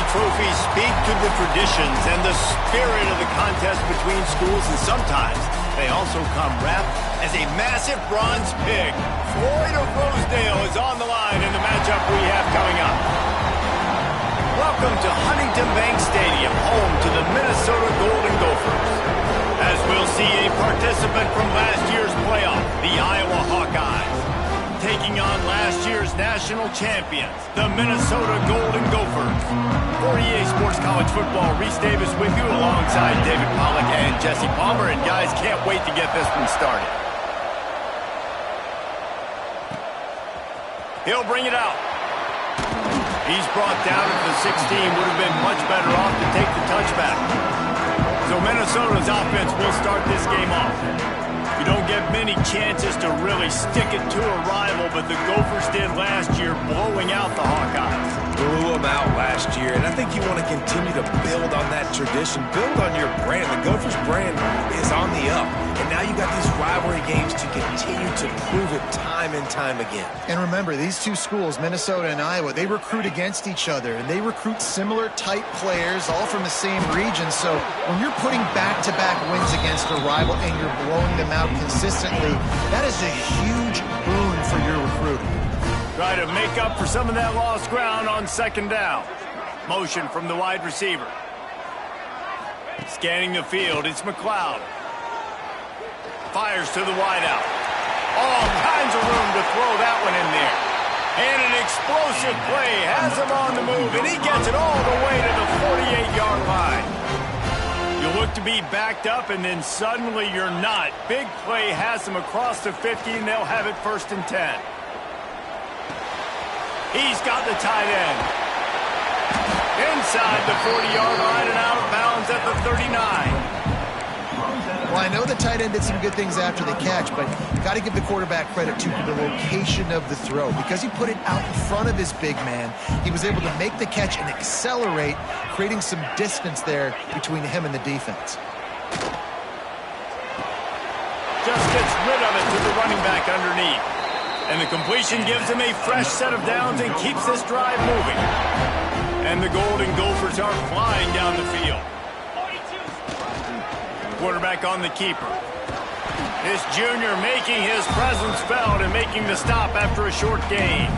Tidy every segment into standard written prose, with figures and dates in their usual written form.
trophies speak to the traditions and the spirit of the contest between schools, and sometimes they also come wrapped as a massive bronze pig. Floyd of Rosedale is on the line in the matchup we have coming up. Welcome to Huntington Bank Stadium, home to the Minnesota Golden Gophers. As we'll see a participant from last year's playoff, the Iowa Hawkeyes, taking on last year's national champions, the Minnesota Golden Gophers. For EA Sports College Football, Reese Davis with you alongside David Pollack and Jesse Palmer. And guys, can't wait to get this one started. He'll bring it out. He's brought down at the 16. Would have been much better off to take the touchback. So Minnesota's offense will start this game off. You don't get many chances to really stick it to a rival, but the Gophers did last year, blowing out the Hawkeyes. Blew them out last year, and I think you want to continue to build on that tradition, build on your brand. The Gophers brand is on the up, and now you got these rivalry games to continue to prove it time and time again. And remember, these two schools, Minnesota and Iowa, they recruit against each other, and they recruit similar type players, all from the same region. So when you're putting back-to-back wins against a rival and you're blowing them out consistently, that is a huge boon for your recruiting. Try to make up for some of that lost ground on second down. Motion from the wide receiver. Scanning the field, it's McLeod. Fires to the wideout. All kinds of room to throw that one in there. And an explosive play has him on the move, and he gets it all the way to the 48-yard line. You look to be backed up, and then suddenly you're not. Big play has him across the 50, and they'll have it 1st and 10. He's got the tight end. Inside the 40-yard line and out of bounds at the 39. Well, I know the tight end did some good things after the catch, but got to give the quarterback credit to the location of the throw. Because he put it out in front of his big man, he was able to make the catch and accelerate, creating some distance there between him and the defense. Just gets rid of it to the running back underneath. And the completion gives him a fresh set of downs and keeps this drive moving. And the Golden Gophers are flying down the field. Quarterback on the keeper. This junior making his presence felt and making the stop after a short gain.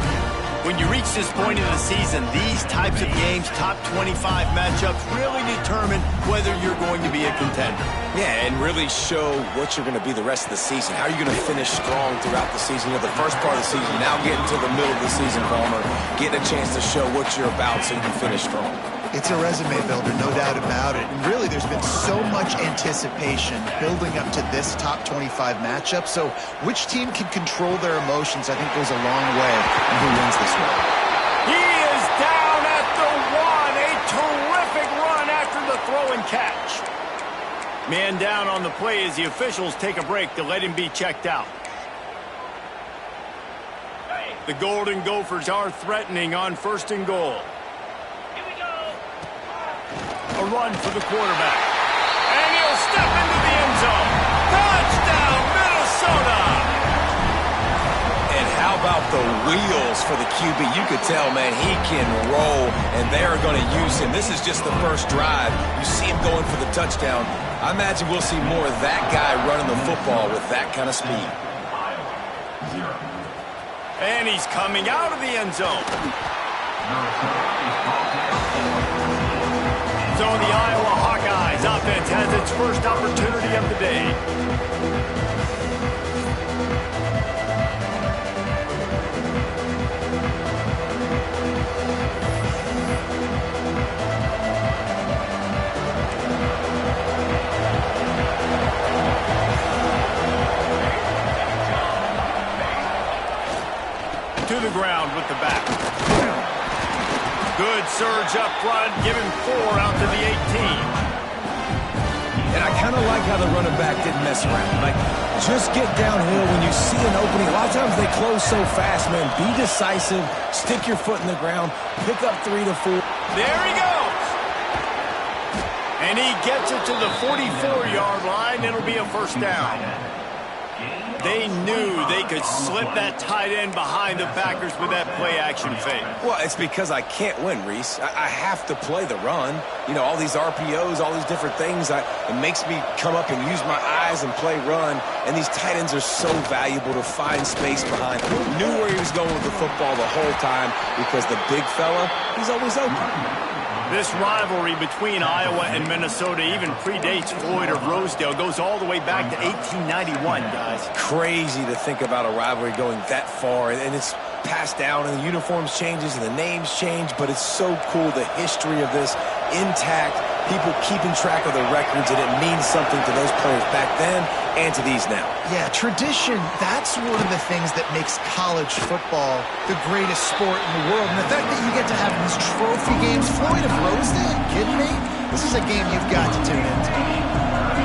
When you reach this point in the season, these types of games, top 25 matchups, really determine whether you're going to be a contender. Yeah, and really show what you're going to be the rest of the season. How are you going to finish strong throughout the season? You know, the first part of the season, now getting to the middle of the season, Palmer, getting a chance to show what you're about so you can finish strong. It's a resume builder, no doubt about it. And really, there's been so much anticipation building up to this top 25 matchup. So which team can control their emotions, I think, goes a long way in who wins this one. He is down at the 1. A terrific run after the throw and catch. Man down on the play as the officials take a break to let him be checked out. The Golden Gophers are threatening on 1st and goal. A run for the quarterback. And he'll step into the end zone. Touchdown, Minnesota! And how about the wheels for the QB? You could tell, man, he can roll, and they're going to use him. This is just the first drive. You see him going for the touchdown. I imagine we'll see more of that guy running the football with that kind of speed. And he's coming out of the end zone. So the Iowa Hawkeyes offense has its first opportunity of the day. To the ground with the back. Good surge up front, giving 4 out to the 18. And I kind of like how the running back didn't mess around. Like, just get downhill when you see an opening. A lot of times they close so fast, man. Be decisive, stick your foot in the ground, pick up 3 to 4. There he goes. And he gets it to the 44-yard line. It'll be a 1st down. They knew they could slip that tight end behind the backers with that play-action fake. Well, it's because I can't win, Reese. I have to play the run. You know, all these RPOs, all these different things, it makes me come up and use my eyes and play run. And these tight ends are so valuable to find space behind. Knew where he was going with the football the whole time because the big fella, he's always open. This rivalry between Iowa and Minnesota even predates Floyd of Rosedale. Goes all the way back to 1891, guys. Crazy to think about a rivalry going that far, and it's passed down, and the uniforms changes, and the names change, but it's so cool, the history of this intact, people keeping track of the records, and it means something to those players back then and to these now. Yeah, tradition, that's one of the things that makes college football the greatest sport in the world. And the fact that you get to have these trophy games, Floyd of Rosedale, are you kidding me? This is a game you've got to tune into.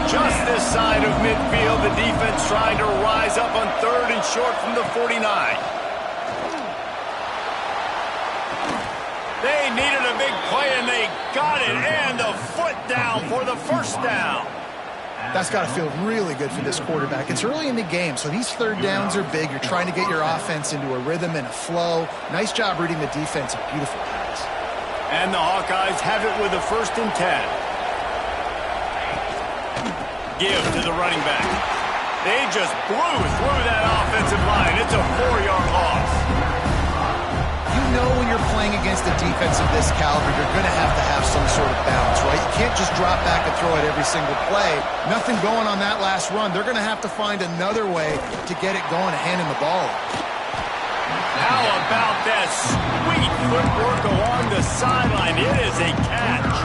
Just this side of midfield, the defense trying to rise up on 3rd and short from the 49. They needed a big play, and they got it, and the foot down for the first down. That's got to feel really good for this quarterback. It's early in the game, so these 3rd downs are big. You're trying to get your offense into a rhythm and a flow. Nice job reading the defense. A beautiful pass. And the Hawkeyes have it with a 1st and 10. Give to the running back. They just blew through that offensive line. It's a 4-yard loss. You know when you're playing against a defense of this caliber, you're going to have some sort of balance, right? You can't just drop back and throw it every single play. Nothing going on that last run. They're going to have to find another way to get it going and handing the ball. How about that sweet footwork along the sideline? It is a catch.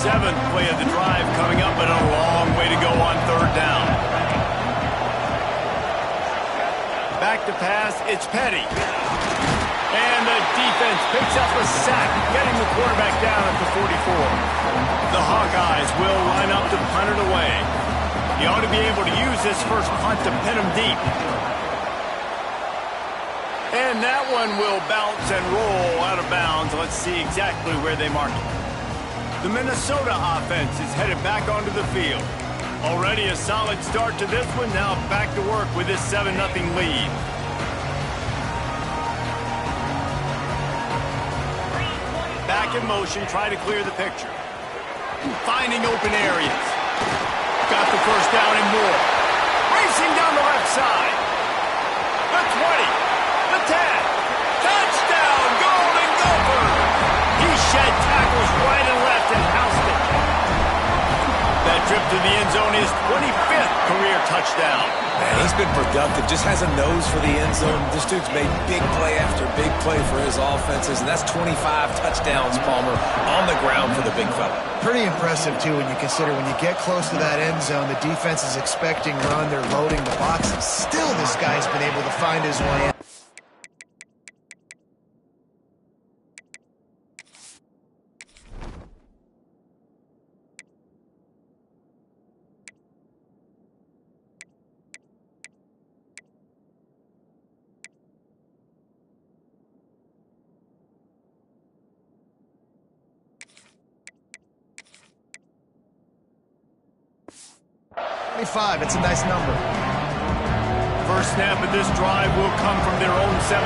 7th play of the drive coming up, but a long way to go on 3rd down. Back to pass, it's Petty. And the defense picks up a sack, getting the quarterback down at the 44. The Hawkeyes will line up to punt it away. You ought to be able to use this first punt to pin them deep. And that one will bounce and roll out of bounds. Let's see exactly where they mark it. The Minnesota offense is headed back onto the field. Already a solid start to this one. Now back to work with this 7-0 lead. Back in motion, try to clear the picture. Finding open areas. Got the first down and more. Racing down the left side. The 20. The 10. Touchdown, Golden Gopher. He shed tackles right and left and housed it. That trip to the end zone is 25th career touchdown. Man, he's been productive, just has a nose for the end zone. This dude's made big play after big play for his offenses, and that's 25 touchdowns, Palmer, on the ground for the big fella. Pretty impressive, too, when you consider when you get close to that end zone, the defense is expecting run, they're loading the boxes. Still, this guy's been able to find his way in. It's a nice number. First snap of this drive will come from their own 17.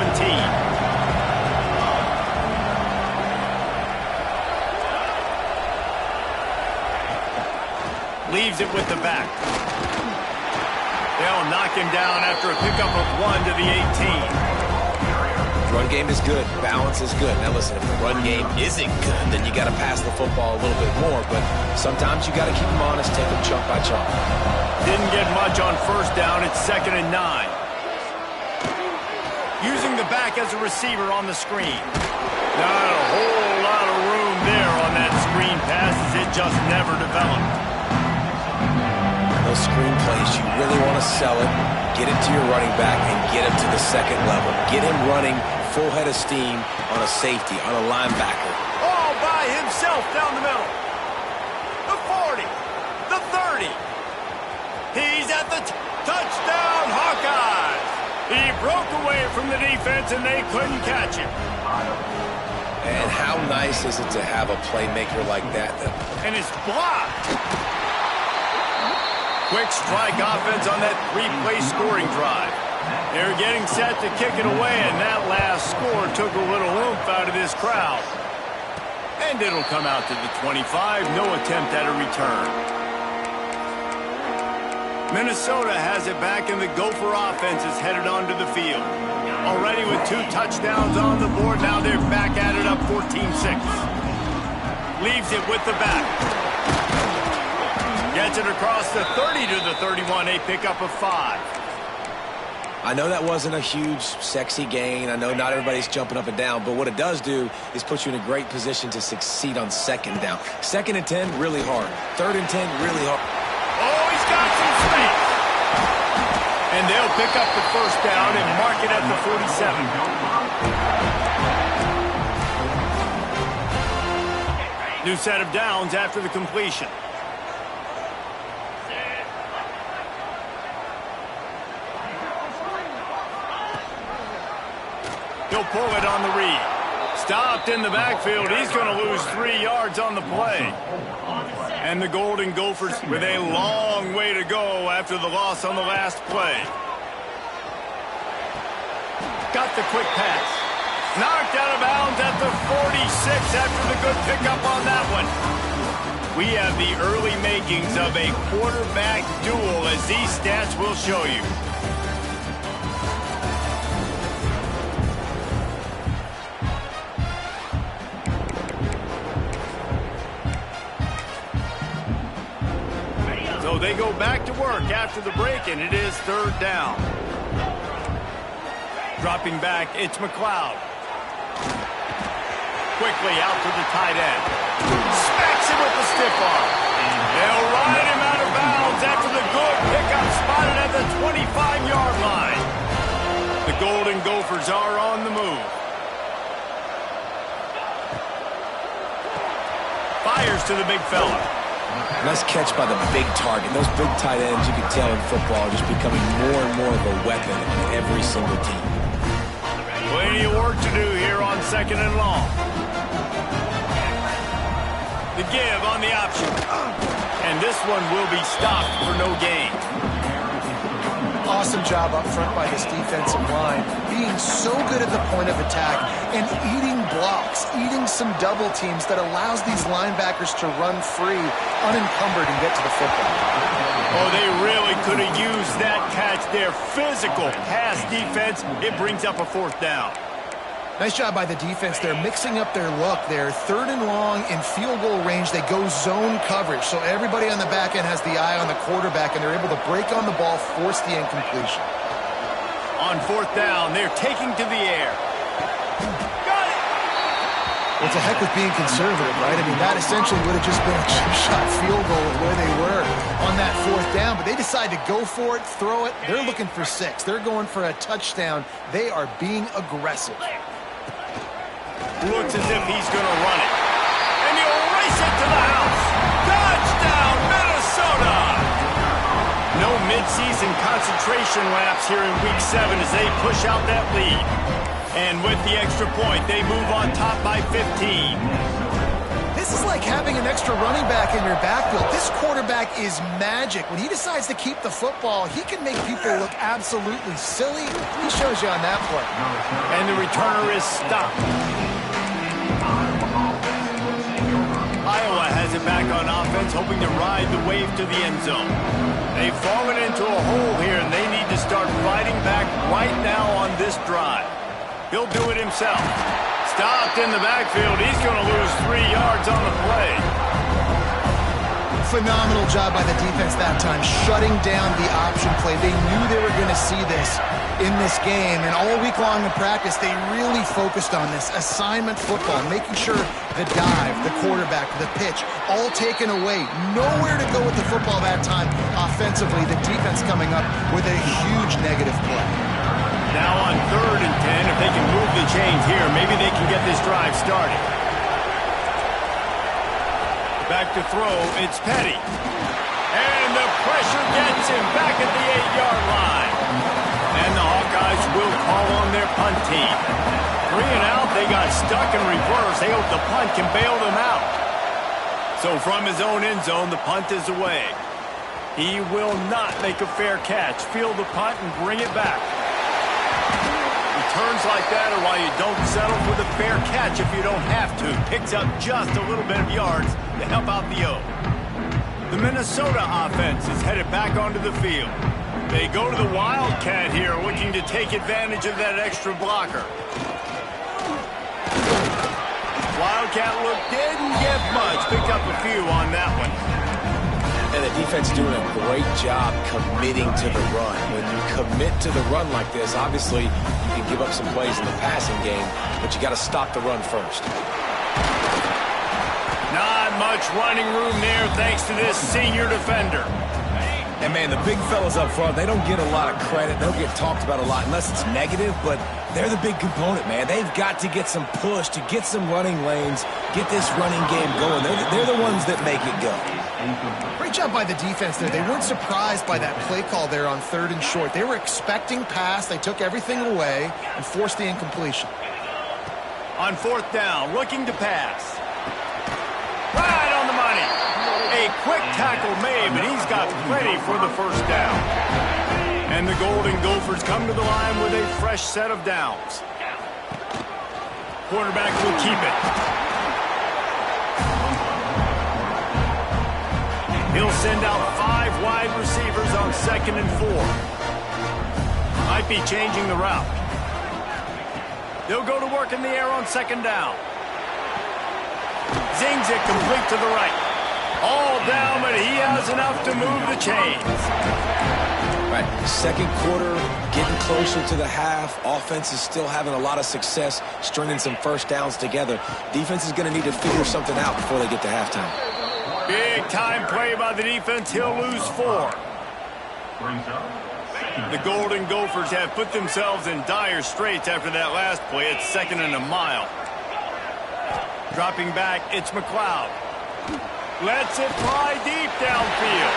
Leaves it with the back. They'll knock him down after a pickup of 1 to the 18. Run game is good. Balance is good. Now listen, if the run game isn't good, then you got to pass the football a little bit more. But sometimes you got to keep them honest, take them chunk by chunk. Didn't get much on first down. It's 2nd and 9. Using the back as a receiver on the screen. Not a whole lot of room there on that screen pass as it just never developed. Those screen plays, you really want to sell it, get it to your running back, and get him to the 2nd level. Get him running full head of steam on a safety, on a linebacker. All by himself down the middle. The 40, the 30. He's at the touchdown, Hawkeyes. He broke away from the defense, and they couldn't catch him. And how nice is it to have a playmaker like that? And it's blocked. Quick strike offense on that three-play scoring drive. They're getting set to kick it away, and that last score took a little oomph out of this crowd. And it'll come out to the 25. No attempt at a return. Minnesota has it back, and the Gopher offense is headed onto the field. Already with 2 touchdowns on the board, now they're back at it up 14-6. Leaves it with the back. Gets it across the 30 to the 31, a pickup of 5. I know that wasn't a huge, sexy gain. I know not everybody's jumping up and down, but what it does do is put you in a great position to succeed on 2nd down. 2nd and 10, really hard. 3rd and 10, really hard. Oh, he's got some space. And they'll pick up the 1st down and mark it at the 47. New set of downs after the completion. He'll pull it on the read. Stopped in the backfield. He's going to lose 3 yards on the play. And the Golden Gophers with a long way to go after the loss on the last play. Got the quick pass. Knocked out of bounds at the 46 after the good pickup on that one. We have the early makings of a quarterback duel, as these stats will show you. So they go back to work after the break, and it is 3rd down. Dropping back, it's McLeod. Quickly out to the tight end. Smacks him with the stiff arm. They'll ride him out of bounds after the good pickup spotted at the 25-yard line. The Golden Gophers are on the move. Fires to the big fella. Nice catch by the big target. Those big tight ends, you can tell in football, are just becoming more and more of a weapon on every single team. Plenty of work to do here on 2nd and long. The give on the option. And this one will be stopped for no gain. Awesome job up front by this defensive line, being so good at the point of attack and eating blocks, eating some double teams that allows these linebackers to run free, unencumbered, and get to the football. Oh, they really could have used that catch there. Physical pass defense. It brings up a 4th down. Nice job by the defense. They're mixing up their look there. 3rd and long in field goal range. They go zone coverage. So everybody on the back end has the eye on the quarterback, and they're able to break on the ball, force the incompletion. On 4th down, they're taking to the air. Got it! Well, it's a heck with being conservative, right? I mean, that essentially would have just been a chip shot field goal of where they were on that 4th down. But they decide to go for it, throw it. They're looking for 6. They're going for a touchdown. They are being aggressive. Looks as if he's going to run it. And he'll race it to the house. Touchdown, Minnesota! No midseason concentration laps here in Week 7 as they push out that lead. And with the extra point, they move on top by 15. This is like having an extra running back in your backfield. This quarterback is magic. When he decides to keep the football, he can make people look absolutely silly. He shows you on that play. And the returner is stopped. Iowa has it back on offense, hoping to ride the wave to the end zone. They've fallen into a hole here, and they need to start fighting back right now on this drive. He'll do it himself. Stopped in the backfield. He's going to lose 3 yards on the play. Phenomenal job by the defense that time, shutting down the option play. They knew they were going to see this in this game, and all week long in practice, they really focused on this assignment football, making sure the dive, the quarterback, the pitch, all taken away. Nowhere to go with the football that time offensively. The defense coming up with a huge negative play. Now on 3rd and 10, if they can move the chains here, maybe they can get this drive started. Back to throw, it's Petty. And the pressure gets him back at the 8-yard line. And the Hawkeyes will call on their punt team. 3 and out, they got stuck in reverse. They hope the punt can bail them out. So from his own end zone, the punt is away. He will not make a fair catch. Field the punt and bring it back. Returns like that are why you don't settle for the fair catch if you don't have to. Picks up just a little bit of yards to help out the O. The Minnesota offense is headed back onto the field. They go to the Wildcat here, looking to take advantage of that extra blocker. Wildcat look didn't get much. Picked up a few on that one. And the defense doing a great job committing to the run. When you commit to the run like this, obviously you can give up some plays in the passing game, but you got to stop the run first. Not much running room there thanks to this senior defender. And, man, the big fellas up front, they don't get a lot of credit. They don't get talked about a lot unless it's negative, but they're the big component, man. They've got to get some push, to get some running lanes, get this running game going. They're the ones that make it go. Great job by the defense there. They weren't surprised by that play call there on 3rd and short. They were expecting pass. They took everything away and forced the incompletion. On 4th down, looking to pass. Right on the money. A quick tackle made, but he's got plenty for the 1st down. And the Golden Gophers come to the line with a fresh set of downs. Quarterback will keep it. He'll send out 5 wide receivers on 2nd and 4. Might be changing the route. They'll go to work in the air on 2nd down. Zings it complete to the right. All down, but he has enough to move the chains. Right, 2nd quarter, getting closer to the half. Offense is still having a lot of success stringing some 1st downs together. Defense is going to need to figure something out before they get to halftime. Big time play by the defense. He'll lose 4. The Golden Gophers have put themselves in dire straits after that last play. It's 2nd and a mile. Dropping back, it's McLeod. Lets it fly deep downfield.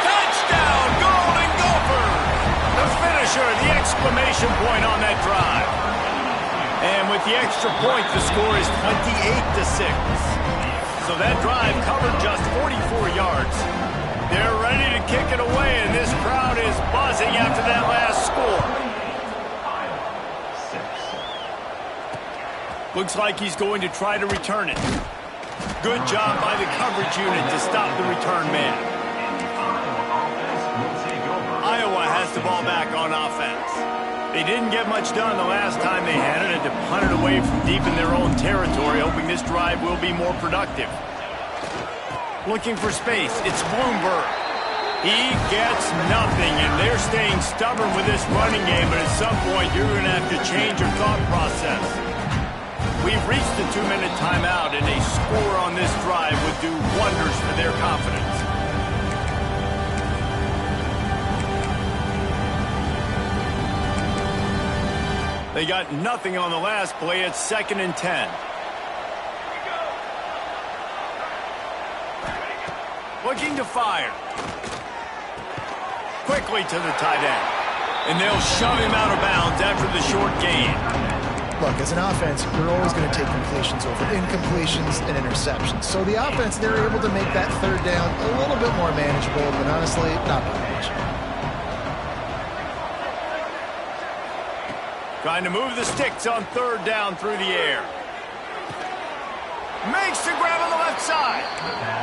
Touchdown, Golden Gophers! The finisher, the exclamation point on that drive. And with the extra point, the score is 28-6. So that drive covered just 44 yards. They're ready to kick it away, and this crowd is buzzing after that last score. Looks like he's going to try to return it. Good job by the coverage unit to stop the return man. Iowa has the ball back on offense. They didn't get much done the last time they had it, and to punt it away from deep in their own territory, hoping this drive will be more productive. Looking for space, it's Bloomberg. He gets nothing, and they're staying stubborn with this running game, but at some point you're going to have to change your thought process. We've reached the 2-minute timeout, and a score on this drive would do wonders for their confidence. They got nothing on the last play. It's 2nd and 10. Looking to fire. Quickly to the tight end. And they'll shove him out of bounds after the short gain. Look, as an offense, you're always going to take completions over incompletions and interceptions. So the offense, they're able to make that 3rd down a little bit more manageable, but honestly, not by much. Trying to move the sticks on 3rd down through the air. Makes the grab on the left side.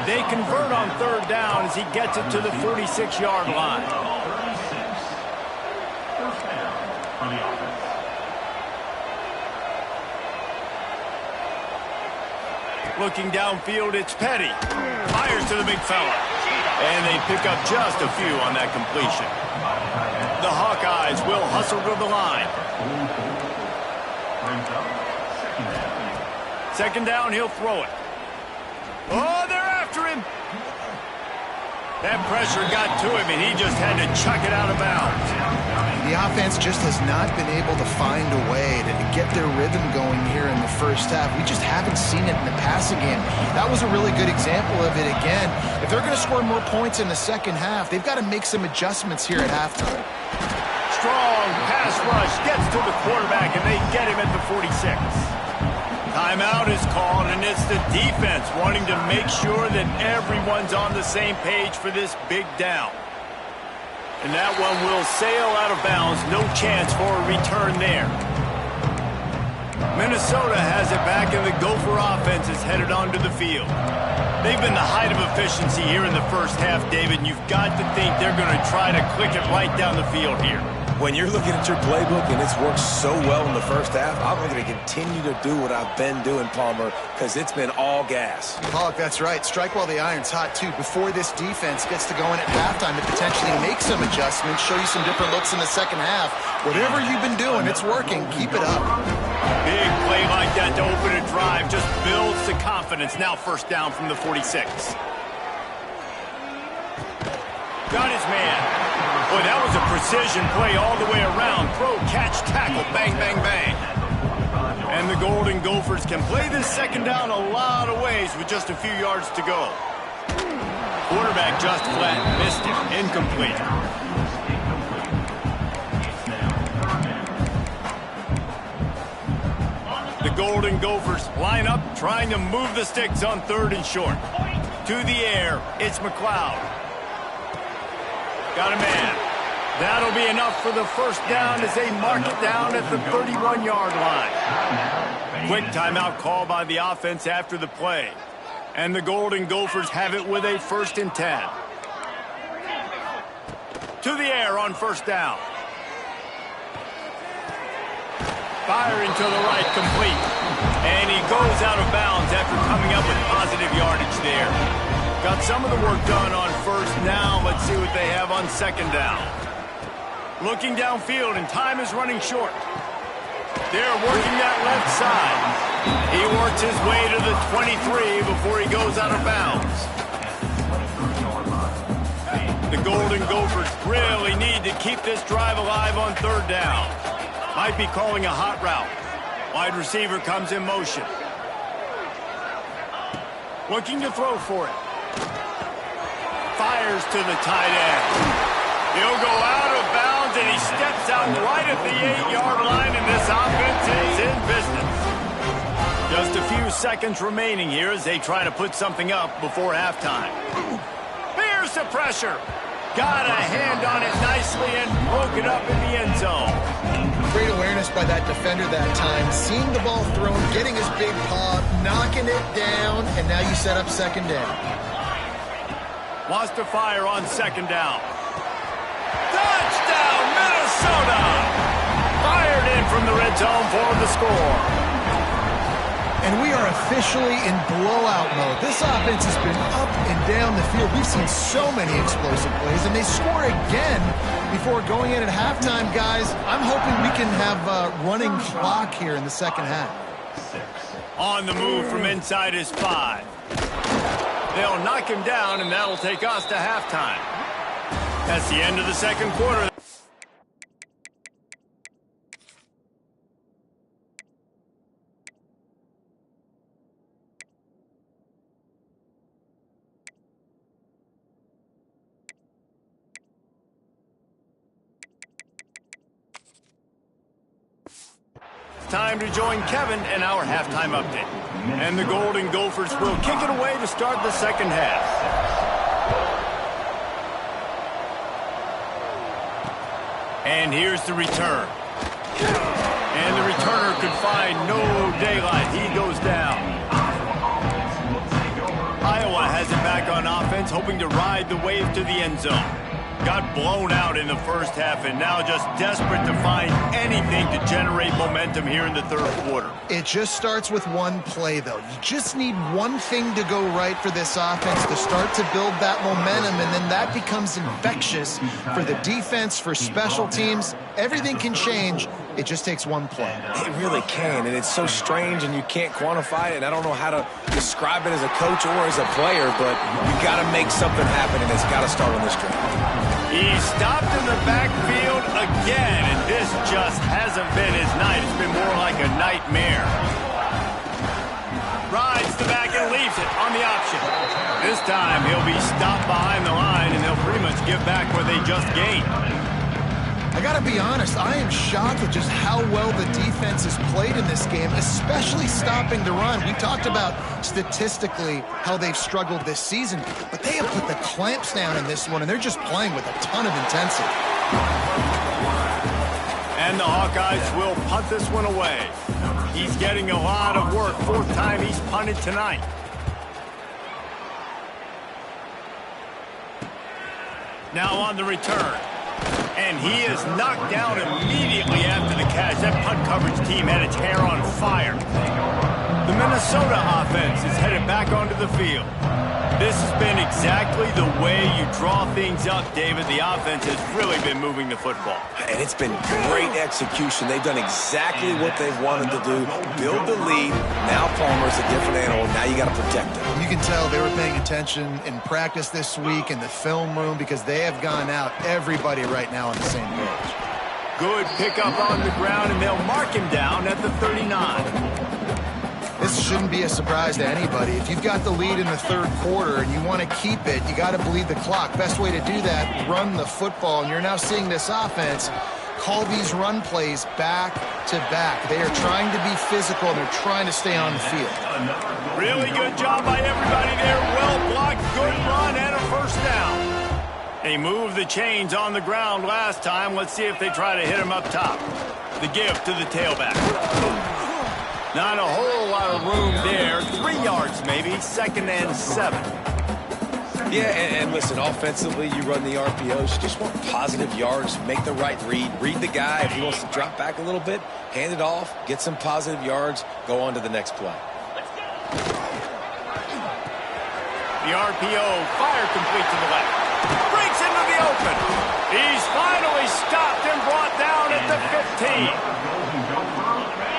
They convert on 3rd down as he gets it to the 46-yard line. Looking downfield, it's Petty. Fires to the big fella. And they pick up just a few on that completion. The Hawkeyes will hustle to the line. 2nd down, he'll throw it. Oh, they're after him. That pressure got to him, and he just had to chuck it out of bounds. The offense just has not been able to find a way to get their rhythm going here in the 1st half. We just haven't seen it in the passing game. That was a really good example of it again. If they're going to score more points in the 2nd half, they've got to make some adjustments here at halftime. Strong pass rush gets to the quarterback, and they get him at the 46. Timeout is called, and it's the defense wanting to make sure that everyone's on the same page for this big down. And that one will sail out of bounds. No chance for a return there. Minnesota has it back, and the Gopher offense is headed onto the field. They've been the height of efficiency here in the first half, David, and you've got to think they're going to try to click it right down the field here. When you're looking at your playbook and it's worked so well in the first half, I'm going to continue to do what I've been doing, Palmer, because it's been all gas. Pollock, that's right. Strike while the iron's hot, too. Before this defense gets to go in at halftime to potentially make some adjustments, show you some different looks in the second half. Whatever you've been doing, it's working. Keep it up. Big play like that to open a drive just builds the confidence. Now first down from the 46. Got his man. Boy, that was a precision play all the way around. Throw, catch, tackle, bang, bang, bang. And the Golden Gophers can play this second down a lot of ways with just a few yards to go. Quarterback just flat missed it. Incomplete. The Golden Gophers line up, trying to move the sticks on 3rd and short. To the air, it's McLeod. Got a man. That'll be enough for the first down as they mark it down at the 31-yard line. Quick timeout call by the offense after the play. And the Golden Gophers have it with a 1st and 10. To the air on first down. Firing to the right, complete. And he goes out of bounds after coming up with positive yardage there. Got some of the work done on first. Now let's see what they have on second down. Looking downfield, and time is running short. They're working that left side. He works his way to the 23 before he goes out of bounds. The Golden Gophers really need to keep this drive alive on 3rd down. Might be calling a hot route. Wide receiver comes in motion. Looking to throw for it. Fires to the tight end. He'll go out of bounds, and he steps out right at the 8-yard line, and this offense is in business. Just a few seconds remaining here as they try to put something up before halftime. Here's the pressure. Got a hand on it nicely and broke it up in the end zone. Great awareness by that defender that time. Seeing the ball thrown, getting his big paw, knocking it down, and now you set up second down. Wants to fire on second down. Touchdown, Minnesota! Fired in from the red zone for the score. And we are officially in blowout mode. This offense has been up and down the field. We've seen so many explosive plays, and they score again before going in at halftime, guys. I'm hoping we can have a running clock here in the second half. On the move from inside is 5. They'll knock him down, and that'll take us to halftime. That's the end of the second quarter. Time to join Kevin in our halftime update. And the Golden Gophers will kick it away to start the second half. And here's the return. And the returner could find no daylight. He goes down. Iowa has it back on offense, hoping to ride the wave to the end zone. Got blown out in the first half and now just desperate to find anything to generate momentum here in the third quarter. It just starts with one play, though. You just need one thing to go right for this offense to start to build that momentum, and then that becomes infectious for the defense, for special teams. Everything can change. It just takes one play. It really can, and it's so strange, and you can't quantify it, and I don't know how to describe it as a coach or as a player, but you got to make something happen, and it's got to start on this drive. He stopped in the backfield again, and this just hasn't been his night. It's been more like a nightmare. Rides the back and leaves it on the option. This time he'll be stopped behind the line, and they'll pretty much give back what they just gained. I got to be honest, I am shocked at just how well the defense offenses played in this game, especially stopping the run. We talked about statistically how they've struggled this season, but they have put the clamps down in this one, and they're just playing with a ton of intensity. And the Hawkeyes will punt this one away. He's getting a lot of work. Fourth time he's punted tonight. Now on the return. And he is knocked down immediately after the catch. That punt coverage team had its hair on fire. The Minnesota offense is headed back onto the field. This has been exactly the way you draw things up, David. The offense has really been moving the football. And it's been great execution. They've done exactly what they've wanted to do. Build the lead. Now Palmer's a different animal. Now you got to protect him. You can tell they were paying attention in practice this week in the film room because they have gone out, everybody right now on the same page. Good pickup on the ground, and they'll mark him down at the 39. This shouldn't be a surprise to anybody. If you've got the lead in the third quarter and you want to keep it, you got to bleed the clock. Best way to do that, run the football. And you're now seeing this offense call these run plays back to back. They are trying to be physical, and they're trying to stay on the field. Really good job by everybody there. Well blocked, good run, and a first down. They moved the chains on the ground last time. Let's see if they try to hit him up top. The give to the tailback. Not a whole lot of room there. 3 yards maybe, 2nd and 7. Yeah, and listen, offensively, you run the RPOs. You just want positive yards, make the right read. Read the guy. If he wants to drop back a little bit, hand it off, get some positive yards, go on to the next play. The RPO, fire complete to the left. Breaks into the open. He's finally stopped and brought down at the 15.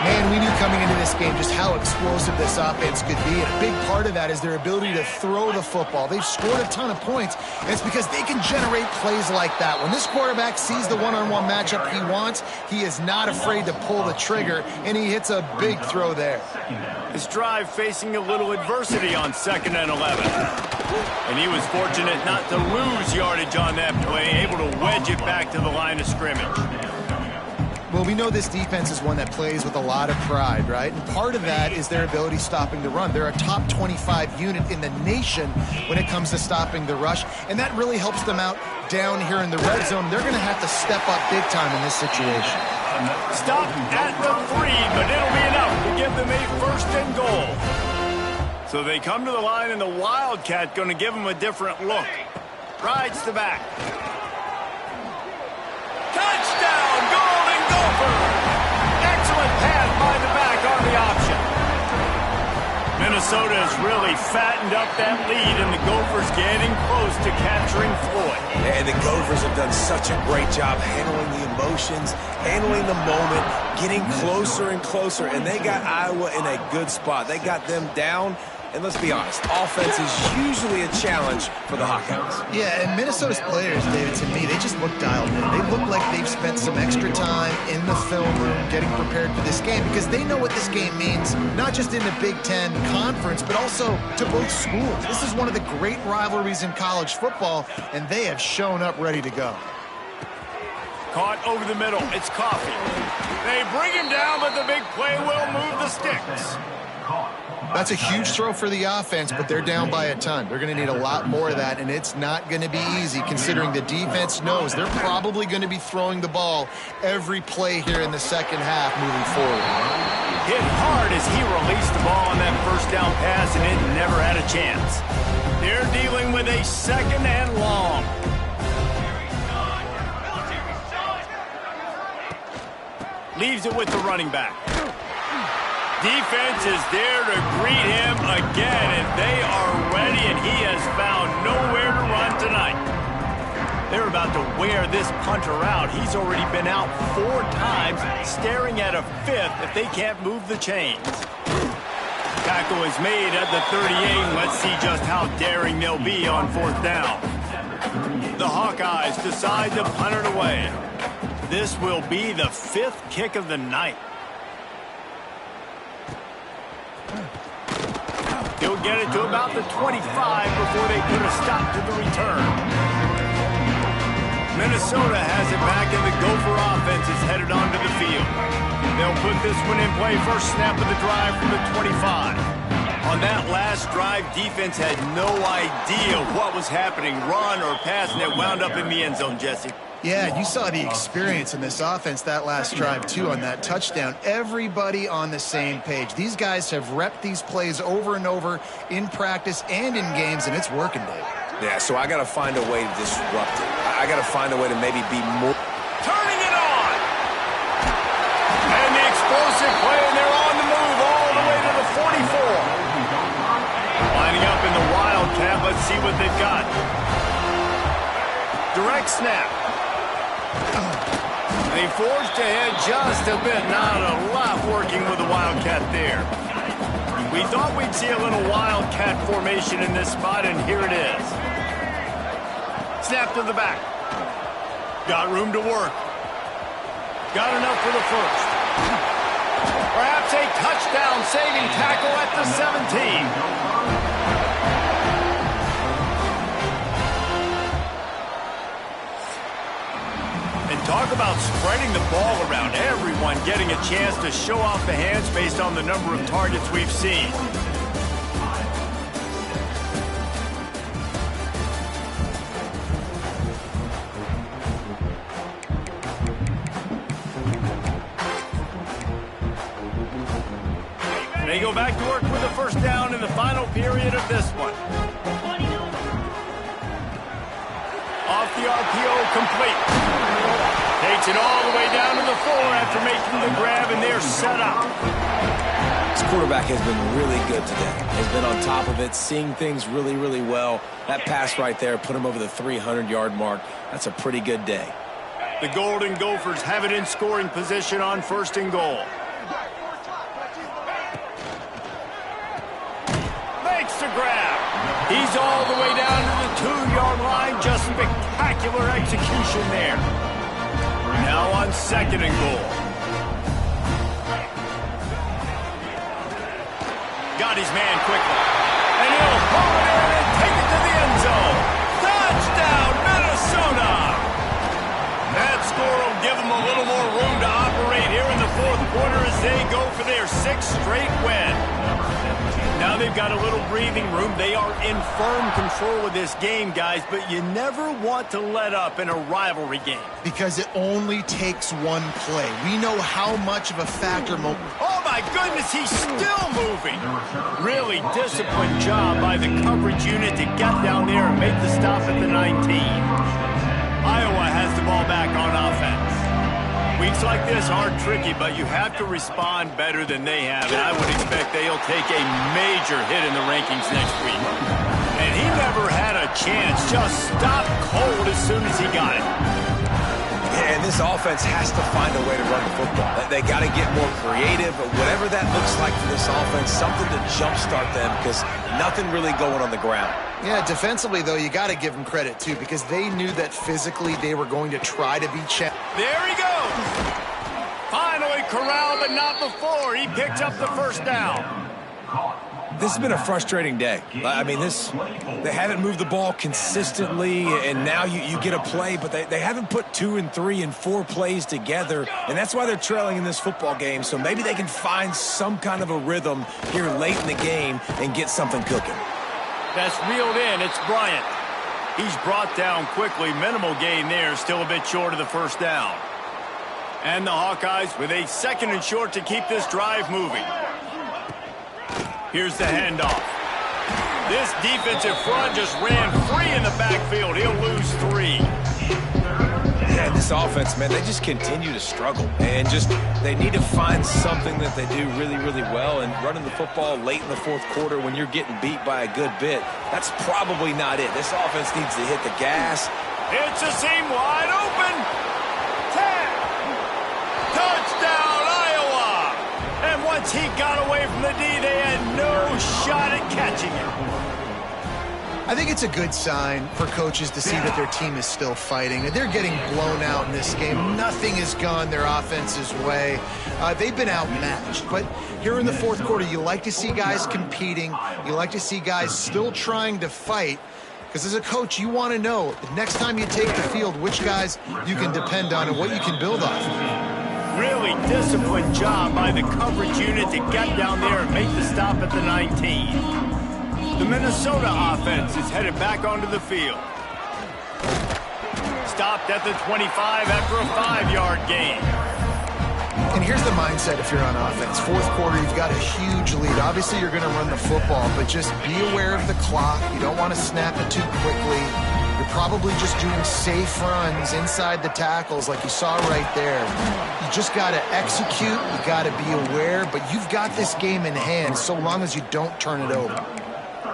Man, we knew coming into this game just how explosive this offense could be, and a big part of that is their ability to throw the football. They've scored a ton of points, and it's because they can generate plays like that. When this quarterback sees the one-on-one matchup he wants, he is not afraid to pull the trigger, and he hits a big throw there. His drive facing a little adversity on 2nd and 11. And he was fortunate not to lose yardage on that play, able to wedge it back to the line of scrimmage. Well, we know this defense is one that plays with a lot of pride, right? And part of that is their ability stopping the run. They're a top 25 unit in the nation when it comes to stopping the rush, and that really helps them out down here in the red zone. They're going to have to step up big time in this situation. Stop at the 3, but it'll be enough to give them a 1st and goal. So they come to the line, and the Wildcat going to give them a different look. Rides the back. Touchdown, Golden Gopher! Excellent pass by the back on the option. Minnesota has really fattened up that lead, and the Gophers getting close to capturing Floyd. And the Gophers have done such a great job handling the emotions, handling the moment, getting closer and closer, and they got Iowa in a good spot. They got them down. And let's be honest, offense is usually a challenge for the Hawkeyes. Yeah, and Minnesota's players, David, to me, they just look dialed in. They look like they've spent some extra time in the film room getting prepared for this game because they know what this game means, not just in the Big Ten Conference, but also to both schools. This is one of the great rivalries in college football, and they have shown up ready to go. Caught over the middle. It's Coffee. They bring him down, but the big play will move the sticks. That's a huge throw for the offense, but they're down by a ton. They're going to need a lot more of that, and it's not going to be easy considering the defense knows they're probably going to be throwing the ball every play here in the second half moving forward. Hit hard as he released the ball on that first down pass, and it never had a chance. They're dealing with a 2nd and long. Leaves it with the running back. Defense is there to greet him again, and they are ready, and he has found nowhere to run tonight. They're about to wear this punter out. He's already been out 4 times, staring at a 5th if they can't move the chains. Tackle is made at the 38, and let's see just how daring they'll be on 4th down. The Hawkeyes decide to punt it away. This will be the 5th kick of the night. He'll get it to about the 25 before they put a stop to the return. Minnesota has it back, and the Gopher offense is headed onto the field. They'll put this one in play. First snap of the drive from the 25. On that last drive, defense had no idea what was happening, run or pass, and it wound up in the end zone, Jesse. Yeah, you saw the experience in this offense that last drive, too, on that touchdown. Everybody on the same page. These guys have repped these plays over and over in practice and in games, and it's working, Dave. Yeah, so I got to find a way to disrupt it. I got to find a way to maybe be more... Turning it on! And the explosive play, and they're on the move all the way to the 44. Lining up in the Wildcat. Let's see what they've got. Direct snap. They forged ahead just a bit. Not a lot working with the Wildcat there. We thought we'd see a little Wildcat formation in this spot, and here it is. Snap to the back. Got room to work. Got enough for the first. Perhaps a touchdown-saving tackle at the 17. Talk about spreading the ball around. Everyone getting a chance to show off the hands based on the number of targets we've seen. They go back to work with the first down in the final period of this one. Off the RPO, complete. Takes it all the way down to the 4 after making the grab, and they're set up. This quarterback has been really good today. Has been on top of it, seeing things really, really well. That pass right there put him over the 300-yard mark. That's a pretty good day. The Golden Gophers have it in scoring position on first and goal. Makes the grab. He's all the way down to the 2-yard line. Just spectacular execution there. Now on second and goal. Got his man quickly. And he'll pull it in and take it to the end zone. Touchdown, Minnesota! That score will give them a little more room to operate here in the fourth quarter as they go for their 6th straight win. Now they've got a little breathing room. They are in firm control of this game, guys, but you never want to let up in a rivalry game. Because it only takes one play. We know how much of a factor... Oh, my goodness, he's still moving. Really disciplined job by the coverage unit to get down there and make the stop at the 19. Iowa has the ball back on offense. Weeks like this aren't tricky, but you have to respond better than they have, and I would expect they'll take a major hit in the rankings next week. And he never had a chance, just stopped cold as soon as he got it. Yeah, and this offense has to find a way to run the football. They got to get more creative, but whatever that looks like for this offense, something to jumpstart them because nothing really going on the ground. Yeah, defensively, though, you got to give them credit, too, because they knew that physically they were going to try to be checked. There he goes. Finally corralled, but not before. He picked up the first down. This has been a frustrating day. I mean, they haven't moved the ball consistently, and now you get a play, but they haven't put 2 and 3 and 4 plays together, and that's why they're trailing in this football game. So maybe they can find some kind of a rhythm here late in the game and get something cooking. That's reeled in. It's Bryant. He's brought down quickly. Minimal gain there. Still a bit short of the first down. And the Hawkeyes with a 2nd and short to keep this drive moving. Here's the handoff. This defensive front just ran free in the backfield. He'll lose 3. Yeah, this offense, man, they just continue to struggle. And they need to find something that they do really, really well. And running the football late in the fourth quarter when you're getting beat by a good bit, that's probably not it. This offense needs to hit the gas. It's a seam wide open. 10. Touchdown, Iowa. And once he got away from the D, they had no shot at catching him. I think it's a good sign for coaches to see that their team is still fighting. They're getting blown out in this game. Nothing has gone their offense's way. They've been outmatched. But here in the fourth quarter, you like to see guys competing. You like to see guys still trying to fight. Because as a coach, you want to know the next time you take the field which guys you can depend on and what you can build off of. Really disciplined job by the coverage unit to get down there and make the stop at the 19. The Minnesota offense is headed back onto the field. Stopped at the 25 after a 5-yard gain. And here's the mindset if you're on offense. Fourth quarter, you've got a huge lead. Obviously, you're going to run the football, but just be aware of the clock. You don't want to snap it too quickly. You're probably just doing safe runs inside the tackles like you saw right there. You just got to execute. You got to be aware, but you've got this game in hand so long as you don't turn it over.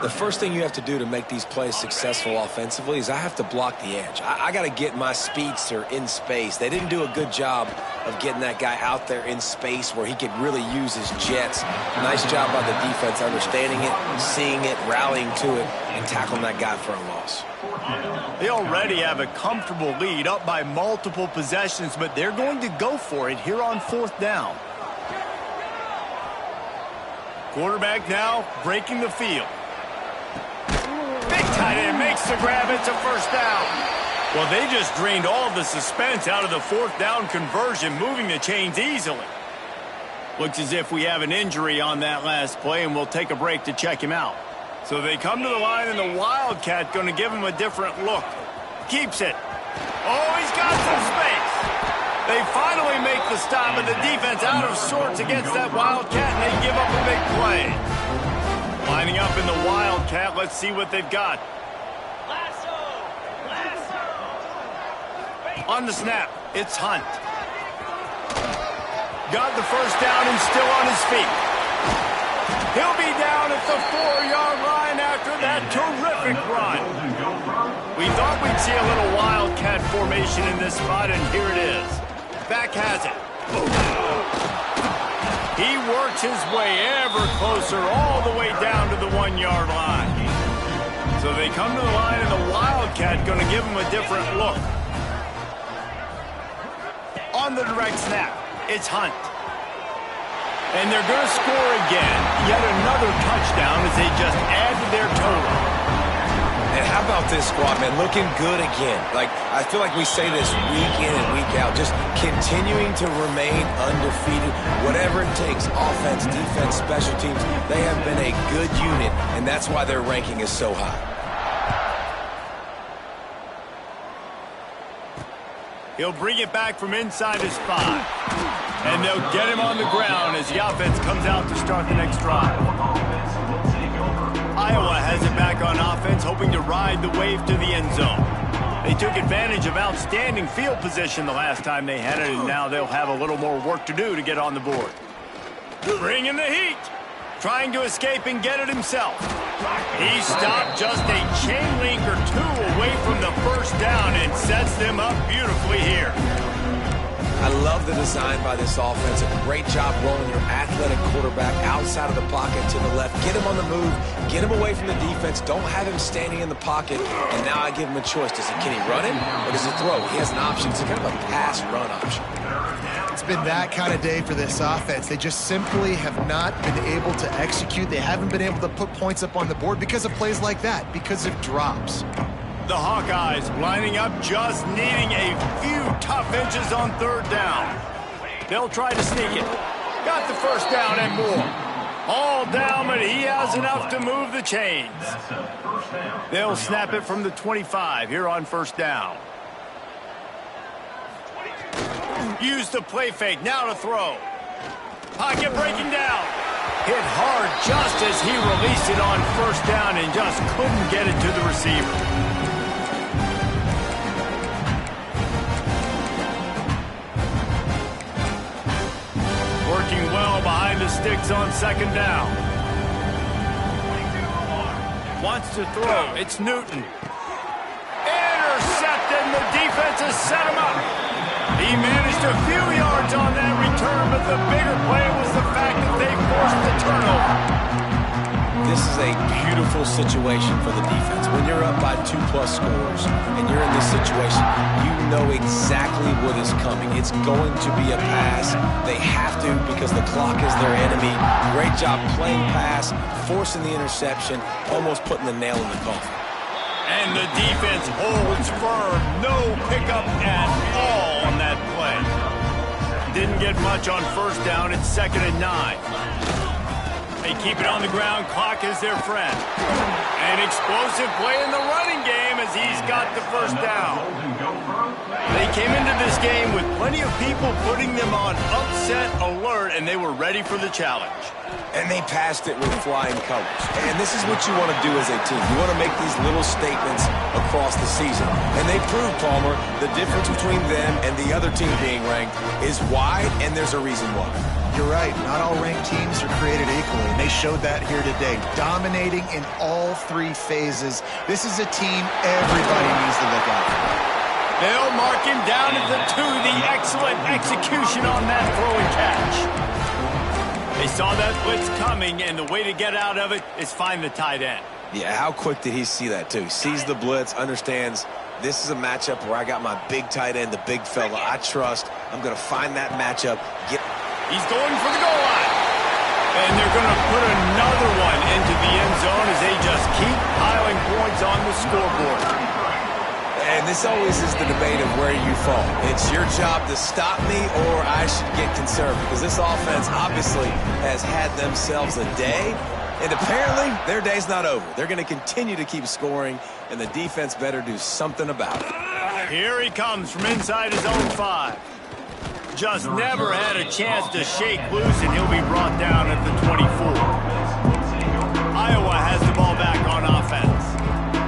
The first thing you have to do to make these plays successful offensively is I have to block the edge. I got to get my speedster in space. They didn't do a good job of getting that guy out there in space where he could really use his jets. Nice job by the defense understanding it, seeing it, rallying to it, and tackling that guy for a loss. They already have a comfortable lead up by multiple possessions, but they're going to go for it here on fourth down. Quarterback now breaking the field. Big tight end makes the grab. It's a first down. Well, they just drained all the suspense out of the fourth down conversion, moving the chains easily. Looks as if we have an injury on that last play, and we'll take a break to check him out. So they come to the line, and the Wildcat going to give him a different look. Keeps it. Oh, he's got some space. They finally make the stop, and the defense out of sorts against that Wildcat, and they give up a big play. Lining up in the Wildcat, let's see what they've got. On the snap, it's Hunt. Got the first down and still on his feet. He'll be down at the 4-yard line after that terrific run. We thought we'd see a little Wildcat formation in this spot, and here it is. Back has it. He works his way ever closer all the way down to the 1-yard line. So they come to the line, and the Wildcat going to give him a different look. On the direct snap, it's Hunt. And they're going to score again. Yet another touchdown as they just add to their total. And how about this squad, man? Looking good again. Like, I feel like we say this week in and week out. Just continuing to remain undefeated. Whatever it takes, offense, defense, special teams, they have been a good unit, and that's why their ranking is so high. He'll bring it back from inside his 5. And they'll get him on the ground as the offense comes out to start the next drive. Iowa has it back on offense, hoping to ride the wave to the end zone. They took advantage of outstanding field position the last time they had it, and now they'll have a little more work to do to get on the board. Bringing the heat. Trying to escape and get it himself. He stopped just a chain link or two away from the first down and sets them up beautifully here. I love the design by this offense. A great job rolling your athletic quarterback outside of the pocket to the left. Get him on the move. Get him away from the defense. Don't have him standing in the pocket. And now I give him a choice. Can he run it or does he throw? He has an option. It's kind of a pass-run option. It's been that kind of day for this offense. They just simply have not been able to execute. They haven't been able to put points up on the board because of plays like that, because of drops. The Hawkeyes lining up, just needing a few tough inches on third down. They'll try to sneak it. Got the first down and more. All down, but he has enough to move the chains. They'll snap it from the 25 here on first down. Use the play fake, now to throw. Pocket breaking down. Hit hard just as he released it on first down and just couldn't get it to the receiver. Working well behind the sticks on second down. Wants to throw, it's Newton. Intercepted, and the defense has set him up. He managed a few yards on that return, but the bigger play was the fact that they forced the turnover. This is a beautiful situation for the defense. When you're up by 2+ scores and you're in this situation, you know exactly what is coming. It's going to be a pass. They have to because the clock is their enemy. Great job playing pass, forcing the interception, almost putting the nail in the coffin. And the defense holds firm. No pickup at all on that play. Didn't get much on first down. It's 2nd and 9. They keep it on the ground. Clock is their friend. An explosive play in the running game as he's got the first down. They came into this game with plenty of people putting them on upset alert, and they were ready for the challenge. And they passed it with flying colors. And this is what you want to do as a team. You want to make these little statements across the season. And they proved, Palmer, the difference between them and the other team being ranked is wide, and there's a reason why. You're right. Not all ranked teams are created equally, and they showed that here today, dominating in all three phases. This is a team everybody needs to look out for. They'll mark him down at the 2. The excellent execution on that throw and catch. They saw that blitz coming, and the way to get out of it is find the tight end. Yeah, how quick did he see that, too? He sees the blitz, understands this is a matchup where I got my big tight end, the big fella I trust. I'm going to find that matchup. He's going for the goal line. And they're going to put another one into the end zone as they just keep piling points on the scoreboard. And this always is the debate of where you fall. It's your job to stop me or I should get conservative, because this offense obviously has had themselves a day, and apparently their day's not over. They're going to continue to keep scoring, and the defense better do something about it. Here he comes from inside his own 5. Just never had a chance to shake loose, and he'll be brought down at the 24. Iowa has the ball back on offense.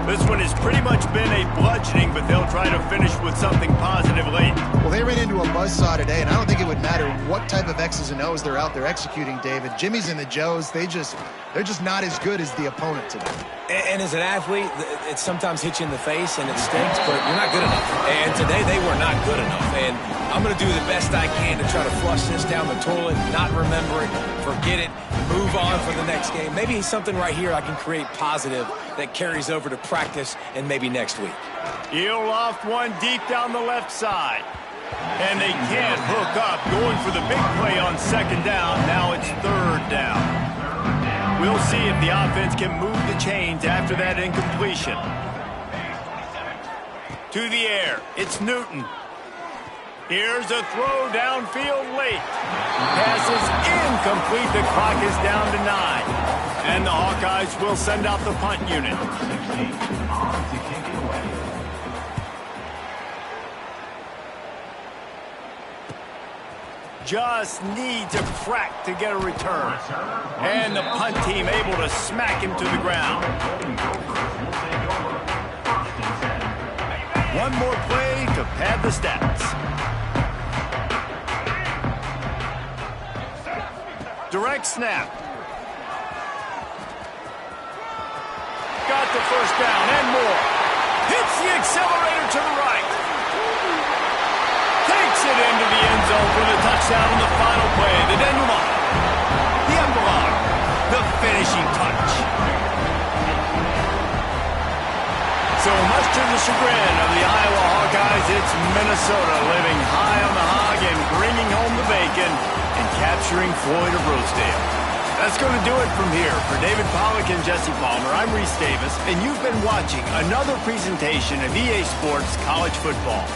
This one has pretty much been a bludgeoning, but they'll try to finish with something positive late. Well, they ran into a buzzsaw today, and I don't think it would matter what type of X's and O's they're out there executing, David. Jimmy's and the Joes, they're just not as good as the opponent today. And as an athlete, it sometimes hits you in the face and it stinks, but you're not good enough. And today they were not good enough. And I'm going to do the best I can to try to flush this down the toilet, not remember it, forget it, move on for the next game. Maybe something right here I can create positive that carries over to practice and maybe next week. He'll loft one deep down the left side. And they can't hook up, going for the big play on 2nd down. Now it's 3rd down. We'll see if the offense can move the chains after that incompletion. To the air, it's Newton. Here's a throw downfield late. Pass is incomplete. The clock is down to 9. And the Hawkeyes will send out the punt unit. Just needs a crack to get a return. And the punt team able to smack him to the ground. One more play to pad the stats. Direct snap. Got the first down and more. Hits the accelerator to the right. Takes it into the end zone for the touchdown on the final play. The denouement. The epilogue. The finishing touch. So much to the chagrin of the Iowa Hawkeyes, it's Minnesota living high on the hog and bringing home the bacon and capturing Floyd of Rosedale. That's going to do it from here. For David Pollack and Jesse Palmer, I'm Reese Davis, and you've been watching another presentation of EA Sports College Football.